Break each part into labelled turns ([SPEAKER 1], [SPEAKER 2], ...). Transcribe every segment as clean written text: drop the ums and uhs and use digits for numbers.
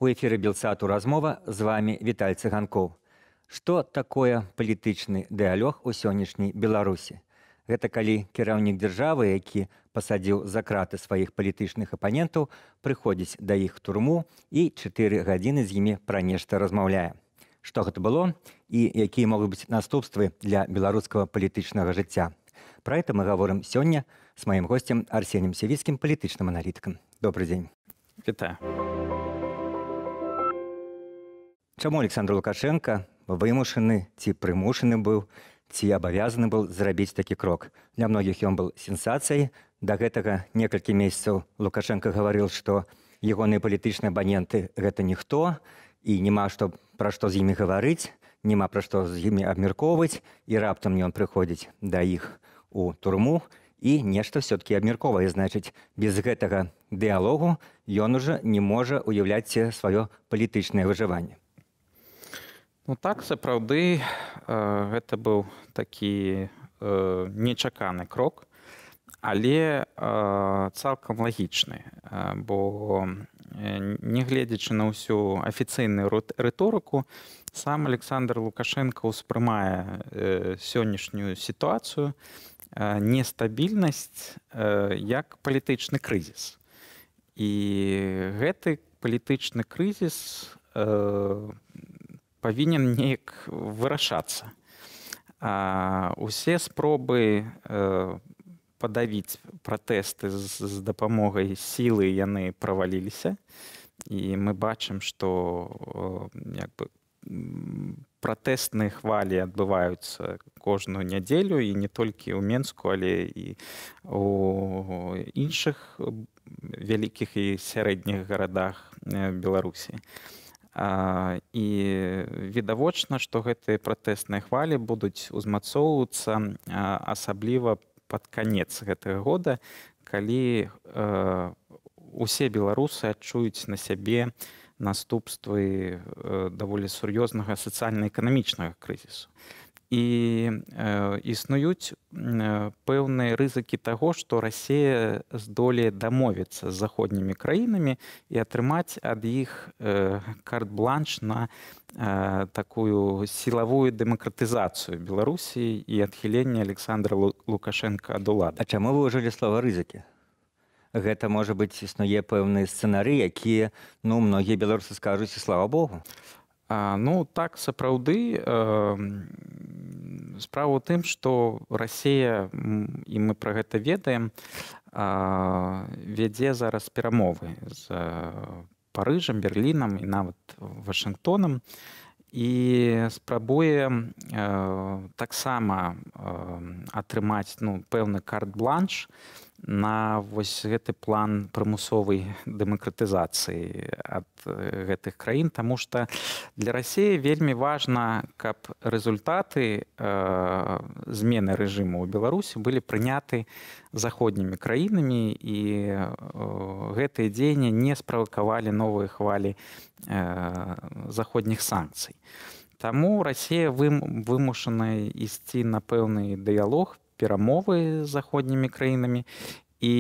[SPEAKER 1] У эфіры Белсату размова, з вами Віталь Цыганкоў. Што такое палітычны дыалог у сённяшняй Беларусі? Гэта калі кіраўнік дзяржавы, які пасадзіў за краты сваіх палітычных апанентаў, прыходзіць да іх турму і 4 гадзіны з імі пра нешта размаўляе. Што гэта было і якія могуць быць наступствы для беларускага палітычнага жыцця? Пра гэта мы гаворым сёння з маім госцем Арсенем Севіцкім, палітычным аналітыкам. Добрый дзень.
[SPEAKER 2] Вітаю.
[SPEAKER 1] Чаму Александр Лукашенко вымушаны ці прымушаны быў, ці абавязаны быў зрабіць такі крок? Для многіх ён быў сенсацыяй. Да гэтага некалькі месяцаў Лукашенко гаварыў, што ягоныя палітычныя абаненты гэта ніхто, і няма пра што з імі гаварыць, няма пра што з імі абмяркоўваць, і раптам ён прыходзіць да іх у турму і нешта ўсё-ткі абмяркоўвае. Значыць, без гэтага дыалогу ён ужо не можа уяўляць сваё палітычнае выжыванне.
[SPEAKER 2] Ну так, сапраўды, гэта быў такі нечаканы крок, але цалкам лагічны, бо нягледзячы на ўсю афіцыйную рыторыку, сам Александр Лукашенко ўспрымае сённяшнюю сітуацыю, нестабільнасць як палітычны крызіс. І гэты палітычны крызіс павінен неяк вырашацца. Усе спробы падавіць пратэсты з дапамогай сілы яны праваліліся. І мы бачым, што пратэстныя хвалі адбываюцца кожную нядзелю, і не толькі ў Менску, але і у іншых вялікіх і сярэдніх гарадах Беларусі. І відавочна, што гэтыя пратэсныя хвалі будуць узмацоўвацца, асабліва пад канец гэтага года, калі усе беларусы адчуюць на сябе наступствы даволі сур'ёзнага сацыяльна-эканамічнага крызісу. І існуюць пэўныя рызыкі таго, што Расія здолее дамовіцца з заходнімі краінамі і атрымаць ад іх карт-бланш на такую сілавую дэмакратызацыю Беларусі і адхіленне Александра Лукашенка ад улады.
[SPEAKER 1] А чаму вы ўжылі слова рызыкі? Гэта, можа быць, існуе пэўныя сцэнары, якія, многія беларусы скажуць, і слава Богу.
[SPEAKER 2] Ну, так, сапраўды, справа ў тым, што Расія, і мы пра гэта ведаем, вядзе зараз перамовы з Парыжам, Берлінам і нават Вашынгтонам, і спрабуе таксама атрымаць пэўны карт-бланш на вось гэты план прымусовай дэмакратызацыі ад гэтых краін, таму што для Расіі вельмі важна, каб рэзультаты змены рэжыму ў Беларусі былі прыняты заходнімі краінамі, і гэтыя дзеянні не справакавалі новыя хвалі заходніх санкцый. Таму Расія вымушана ісці на пэўны дыялог, перамовы з заходнімі краінамі, і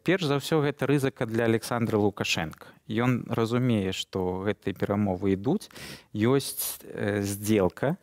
[SPEAKER 2] перш за ўсё гэта рызыка для Александра Лукашенка. Ён разумее, што гэтыя перамовы ідуць, ёсць здзелка,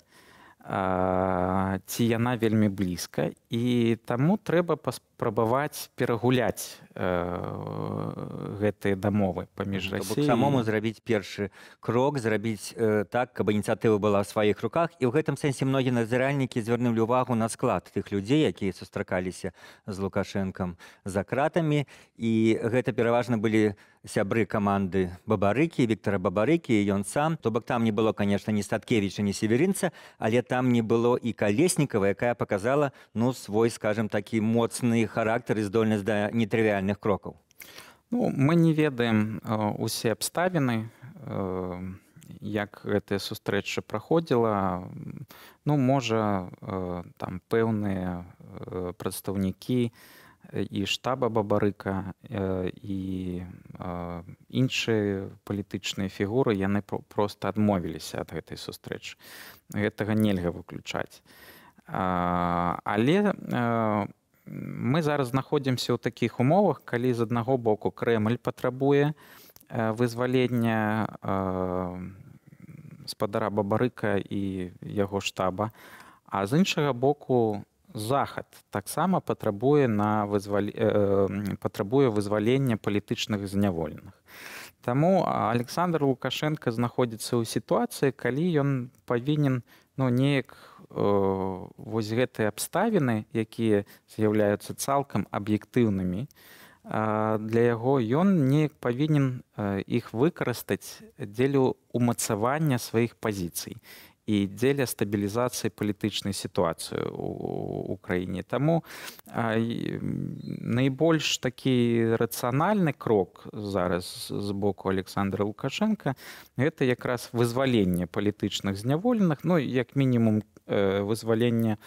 [SPEAKER 2] ці яна вельмі блізка, і таму трэба паспрабаваць перагуляць гэтыя дамовы паміж Расіяй.
[SPEAKER 1] Самому зрабіць першы крок, зрабіць так, каб ініцыятыва была ў сваіх руках, і ў гэтым сэнсе многія назіральнікі звярнулі ўвагу на склад тых людзей, якія сустракаліся з Лукашэнкам за кратамі, і гэта пераважна былі сябры каманды Бабарыкі, Віктара Бабарыкі, і ён сам. То бок там не было, конечно, ні Статкевіча, ні Северынца, але там не было і Калеснікава, якая паказала, свой, скажем, такі моцны характар і здольнасць да нетрывіальных крокаў.
[SPEAKER 2] Мы не ведаем усе абставіны, як гэтая сустрэча праходзіла. Можа, там пэўныя прадстаўнікі і штаба Бабарыка, і іншыя палітычныя фігуры, яны проста адмовіліся ад гэтай сустрэчы. Гэтага нельга выключаць. Але мы зараз знаходзімся ў такіх умовах, калі з аднаго боку Крэмль патрабуе вызвалення спадара Бабарыка і яго штаба, а з іншага боку захад таксама патрабуе вызвалення палітычных зняволеных. Таму Александр Лукашенко знаходзіцца ў сітуацыі, калі ён павінен неяк вось гэтыя абставіны, якія з'яўляюцца цалкам аб'ектыўнымі, для яго ён неяк павінен іх выкарыстаць дзеля ўмацавання сваіх пазіцый і дзеля стабілізацыі палітычнай сітуацыі ў краіне. Таму найбольш такі рацыянальны крок зараз з боку Александра Лукашенка гэта якраз вызваленне палітычных зняволеных, як мінімум вызвалення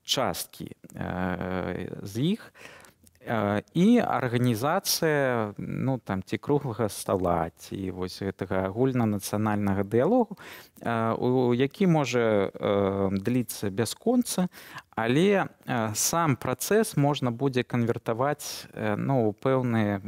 [SPEAKER 2] часткі з іх, і арганізацыя ці круглага стала, ці вось гэтага агульнанацыянальнага дыялогу, які можа дліцца бясконца, але сам працэс можна будзе канвертаваць у пэўныя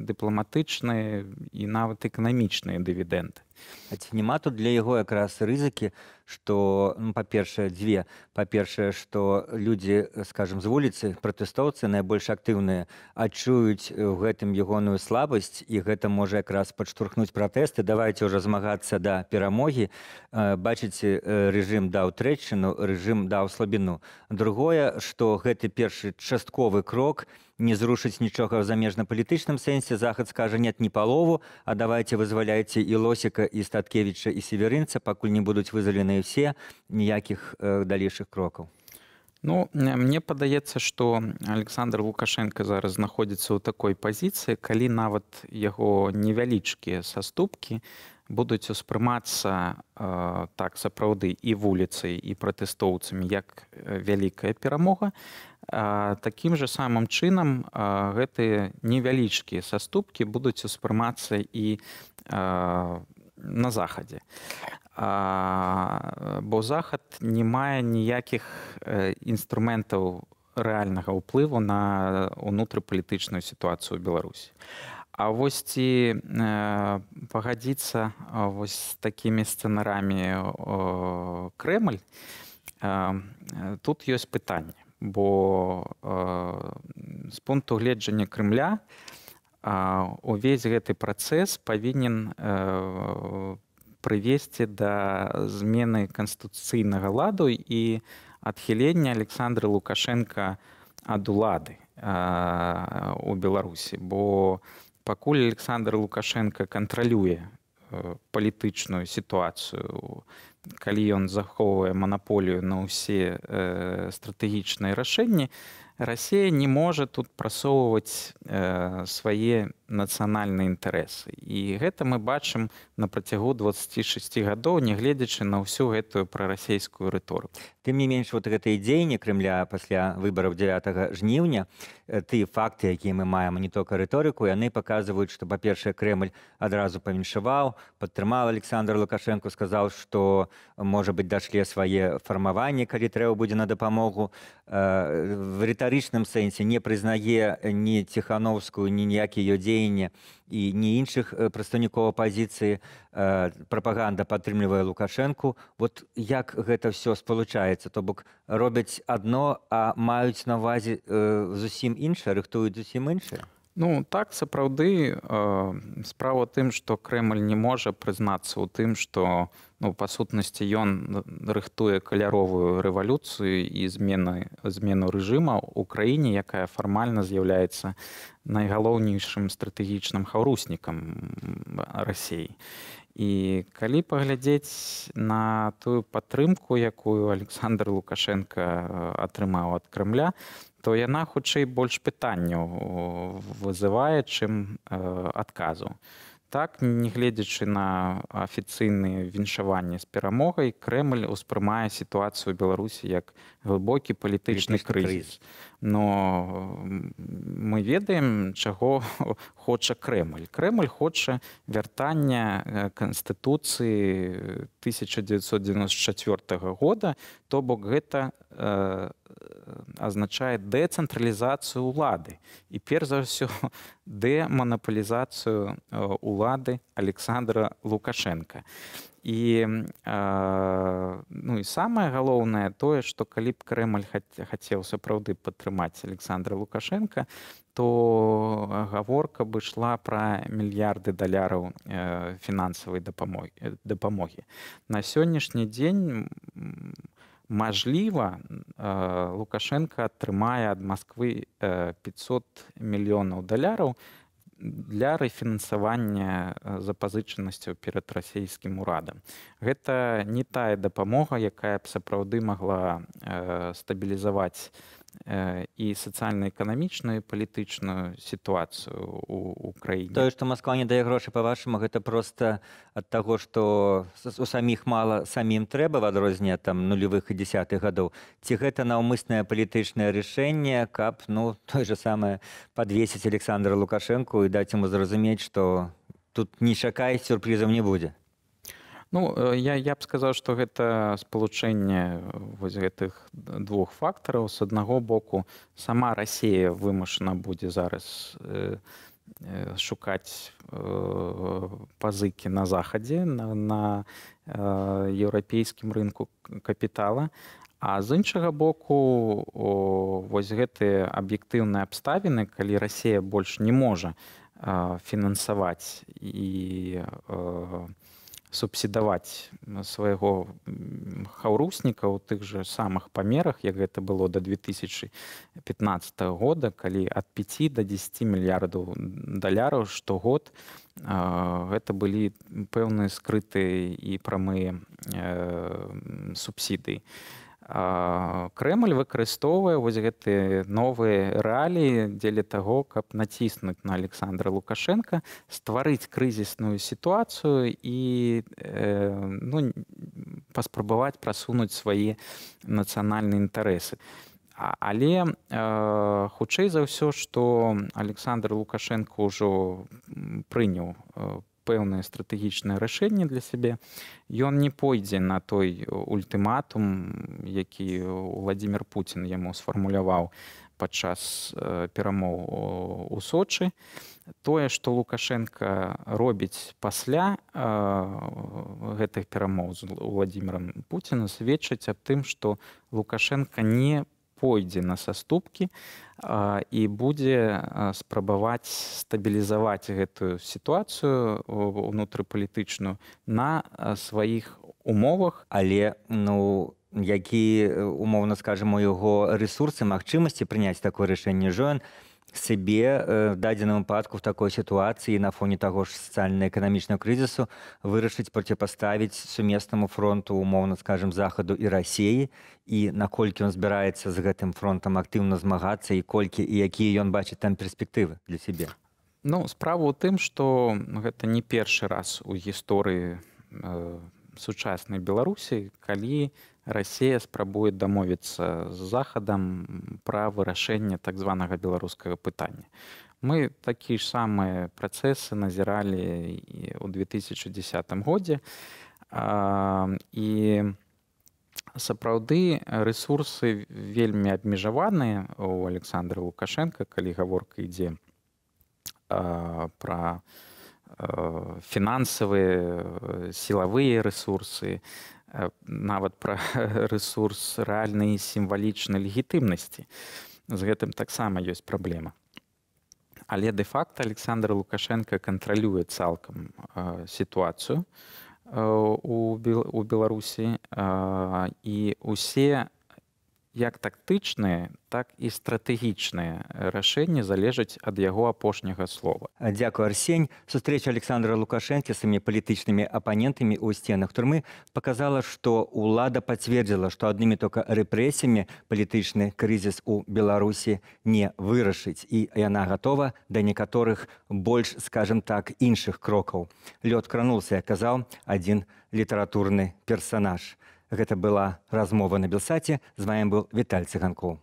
[SPEAKER 2] дыпламатычныя і нават эканамічныя дывідэнды.
[SPEAKER 1] А ці няма тут для яго якраз рызыкі, што, па-першае, дзве. Па-першае, што людзі, скажам, з вуліцы, пратэстоўцы, найбольш актыўныя, адчуюць у гэтым ягоную слабасць, і гэта можа якраз падштурхнуць пратэсты. Давайце ўжо змагацца да перамогі. Бачыце, рэжым даў трэшчыну, рэжым даў слабіну. Другое, што гэты першы частковы крок не зрушыць нічога ў замежна-палітычным сэнсе. Захад скажа, нет, не палову, а давайте вызваляйце і Лосіка, і Статкевіча, і Северынца, пакуль не будуць вызваленыя ўсе, ніякіх далейшых крокаў.
[SPEAKER 2] Мне падаецца, што Александр Лукашенко зараз знаходзіцца ў такой пазіцыі, калі нават яго невялічкія саступкі будуць успрымацца так сапраўды і вуліцай, і пратэстоўцамі як вялікая перамога. Такім жа самым чынам гэтыя невялічкія саступкі будуць успрымацца і на захадзе. Бо захад не мае ніякіх інструментаў рэальнага ўплыву на ўнутрыпалітычную сітуацыю ў Беларусі. А вось ці пагадзіцца вось з такімі сцэнарамі Крэмль, тут ёсць пытанне, бо з пункту гледжання Крэмля увесь гэты працэс павінен прывесці да змены канстытуцыйнага ладу і адхілення Александра Лукашенка ад улады у Беларусі. Бо пакуль Александр Лукашенко кантралюе палітычную сітуацыю, калі ён захоўвае манаполію на ўсе стратэгічныя рашэнні, Расія не можа тут прасоўваць свае нацыянальныя інтарэсы. І гэта мы бачым на працягу 26 гадоў, нягледзячы на ўсю гэтую прарасейскую рыторыку.
[SPEAKER 1] Тым не менш, вот гэтыя дзеянні Крэмля пасля выбараў 9 жніўня, тыя факты, якія мы маем, не толькі рыторыку, яны паказваюць, што, па-першае, Крэмль адразу павіншаваў, падтрымаў Александра Лукашенко, сказаў, што, можа быць, дашлі свае фармаванні, калі трэба будзе на дапамогу. В рытарычным сэнсе не прызнае ні Ціхановскую, ні ніякія ее дзеянні і ні іншых прадстаўнікоў апазіцыі. Прапаганда падтрымлівае Лукашэнку. Вот як гэта ўсё спалучаецца? То бок робяць адно, а маюць на ўвазе зусім іншае, рыхтуюць зусім іншае?
[SPEAKER 2] Так, сапраўды, справа ў тым, што Крэмль не можа прызнацца ў тым, што па сутнасці ён рыхтуе каляровую рэвалюцыю і змену рэжыма ў краіне, якая фармальна з'яўляецца найгалоўнейшым стратэгічным хаўруснікам Расіі. І калі паглядзець на тую падтрымку, якую Александр Лукашенко атрымаў ад Крэмля, то яна хутчэй больш пытанняў вызывае, чым адказу. Так, нягледзячы на афіцыйныя віншаванні з перамогай, Крэмль успрымае сітуацыю ў Беларусі як глыбокі палітычны крызіс. Но мы ведаем, чаго хоча Крэмль. Крэмль хоча вяртання Канстытуцыі 1994 года, то бок гэта азначае дэцэнтралізацыю ўлады і перш за ўсё дэманапалізацыю ўлады Александра Лукашенка. І, ну, і самае галоўнае тое, што калі б Крэмль хацеў сапраўды падтрымаць Александра Лукашенка, то гаворка б ішла пра мільярды даляраў фінансавай дапамогі. На сённяшні дзень, мажліва, Лукашенко атрымае ад Масквы 500 мільёнаў даляраў для рэфінансавання запазычанасцяў перад расійскім урадам. Гэта не тая дапамога, якая б сапраўды магла стабілізаваць і сацыяльна-эканамічную, і палітычную сітуацыю ў краіне.
[SPEAKER 1] Тое, што Масква не дае грошы, па-вашаму, гэта проста ад таго, што у саміх мала самім трэба в адрозненне там нулевых і дзесятых гадоў, ці гэта наўмыснае палітычнае рашэнне, каб, ну, тое же самае падвесіць Александра Лукашенку і даць яму зразумець, што тут не чакай, сюрпрызаў не будзе?
[SPEAKER 2] Ну, я б сказаў, што гэта спалучэнне вось гэтых двух фактараў. З аднаго боку, сама Расія вымушана будзе зараз шукаць пазыкі на захадзе, на еўрапейскім рынку капітала. А з іншага боку, вось гэтыя аб'ектыўныя абставіны, калі Расія больш не можа фінансаваць і субсідаваць свайго хаўрусніка ў тых жа самых памерах, як гэта было да 2015 года, калі ад 5 до 10 мільярдаў даляраў штогод, гэта былі пэўныя скрытыя і прамыя субсідыі. Крэмль выкарыстоўвае вось гэтыя новыя рэаліі дзеля таго, каб націснуць на Александра Лукашенка, стварыць крызісную сітуацыю і паспрабаваць прасунуць свае нацыянальныя інтарэсы. Але хутчэй за ўсё, што Александр Лукашенко ўжо прыняў пэўнае стратэгічнае рашэнне для сябе. Ён не пойдзе на той ультыматум, які Владзімір Пуцін яму сфармуляваў падчас перамоў у Сочы. Тое, што Лукашенко робіць пасля гэтых перамоў з Владзімірам Пуцінам, сведчыць аб тым, што Лукашенко не пойдзе на саступкі і будзе спрабаваць стабілізаваць гэтую сітуацыю унутрыпалітычную на сваіх умовах.
[SPEAKER 1] Але, ну, які, умоўна скажам, у яго рэсурсы, магчымасці прыняць такое рашэнне, ён сябе в дадзеным выпадку в такой сітуацыі на фоне таго ж сацыяльна-эканамічнага крызісу вырашыць проціпаставіць сумеснаму фронту, умоўна скажам, захаду і Расіі, і наколькі ён збіраецца з гэтым фронтам актыўна змагацца, і колькі і якія ён бачыць там перспектывы для сябе?
[SPEAKER 2] Ну, справа ў тым, што гэта не першы раз у гісторыі сучаснай Беларусі, калі Расія спрабуе дамовіцца з Захадам пра вырашэнне так званага беларускага пытання. Мы такія ж самыя працэсы назіралі ў 2010 годзе. І сапраўды рэсурсы вельмі абмежаваныя у Александра Лукашенка, калі гаворка ідзе пра фінансавыя, сілавыя рэсурсы, нават пра рэсурс рэальнай сімвалічнай легітымнасці. З гэтым таксама ёсць праблема. Але дэ-факта Александр Лукашенко кантралюе цалкам сітуацыю у Беларусі, і усе як тактычныя, так і стратэгічныя рашэнні залежаць ад яго апошняга слова.
[SPEAKER 1] Дзякуй, Арсень. Сустрэча Александра Лукашенко з самімі палітычнымі апанентамі ў сценах турмы показала, што ўлада пацвердзіла, што аднымі толькі рэпрэсіямі палітычны крызіс у Беларусі не вырашыць, і яна гатова да некаторых больш, скажем так, іншых крокаў. Лёд кранулся, як казаў адзін літаратурны персанаж. Гэта была размова на Белсаце. З вами был Віталь Цыганкоў.